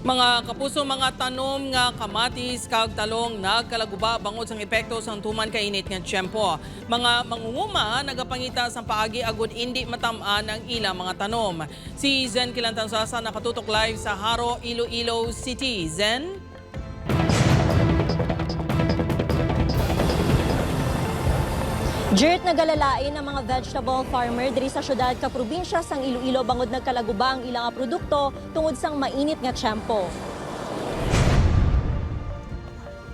Mga kapuso, mga tanom nga kamatis kag talong nagkalaguba bangod sang epekto sang tuman kainit nga tiyempo. Mga mangunguma nagapangita sang paagi agud indi matam-an ang ilang mga tanom. Si Zen Kilantansasa nakatutok live sa Haro, Iloilo City. Zen? Dirt nagalalain ang mga vegetable farmer diri sa syudad ka probinsya sang Iloilo bangod nagkalaguba ang ilang produkto tungod sang mainit nga tiyempo.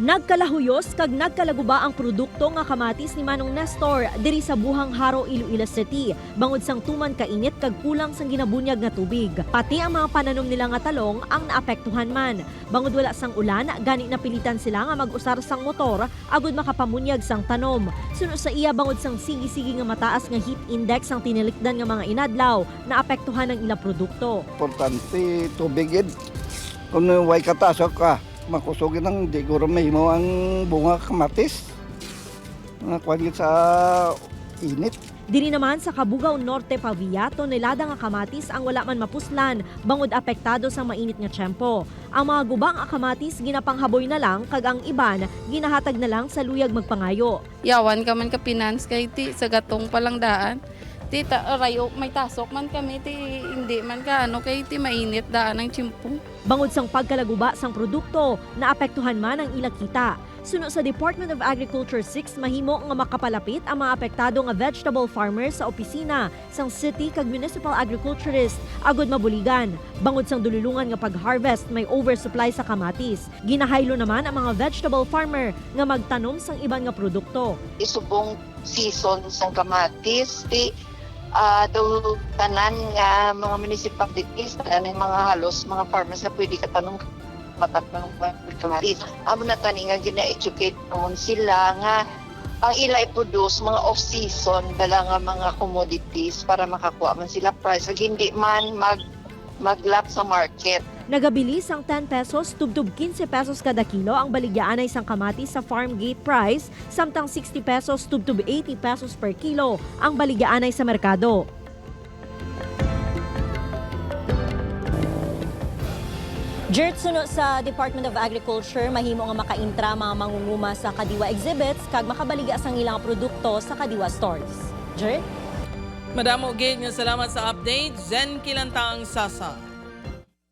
Nagkalahuyos kag nagkalaguba ang produkto nga kamatis ni Manong Nestor diri sa Buhang Haro, Iloilo City bangod sang tuman kainit kag kulang sang ginabunyag nga tubig. Pati ang mga pananom nila nga talong ang naapektuhan man. Bangod wala sang ulan, gani napilitan sila nga mag-usar sang motor agud makapamunyag sang tanom. Suno sa iya bangod sang sige-sige nga mataas nga heat index ang tinilikdan nga mga inadlaw, naapektuhan ang ilang produkto. Importante tubig kung way katasok ka. Makusugin ng di guro mahimo ang bunga kamatis. Nakuha sa init. Diri naman sa Cabugao Norte, Pavia, tonelada nga kamatis ang wala man mapuslan bangod apektado sa mainit nga tiyempo. Ang mga gubang nga kamatis ginapanghaboy na lang kag ang iban ginahatag na lang sa luyag magpangayo. Yawan ka man ka finance kay ti sa gatong palang daan. Ti rayo may tasok man kami ti hindi man ka kay ti mainit daan ang tiyempo. Bangod sang pagkalaguba sang produkto, naapektuhan man ang ilang kita. Suno sa Department of Agriculture 6, mahimo nga makapalapit ang mga apektado nga vegetable farmers sa opisina sang city kag municipal agriculturist agud mabuligan. Bangod sang dululungan nga pag-harvest, may oversupply sa kamatis. Ginahaylo naman ang mga vegetable farmer nga magtanom sang iban nga produkto. Isubong season sang kamatis, daw tanan nga mga municipalities, tanan mga halos mga farmers na pwede katanong matatang kamatis. Amo na tani nga gina-educate noon sila nga ang ila i-produce mga off-season dala nga mga commodities para makakuha man sila price ag hindi man maglap sa market. Nagabilis ang 10 pesos tubtub 15 pesos kada kilo ang baligyan ay isang kamatis sa farm gate price, samtang 60 pesos tubtub 80 pesos per kilo ang baligyan ay sa merkado. Dirt suno sa Department of Agriculture, mahimo nga makaintra mga mangunguma sa Kadiwa exhibits kag makabaliga sang ilang produkto sa Kadiwa stores. Dirt? Madamo gid nga salamat sa update, Zen Kilantansasa.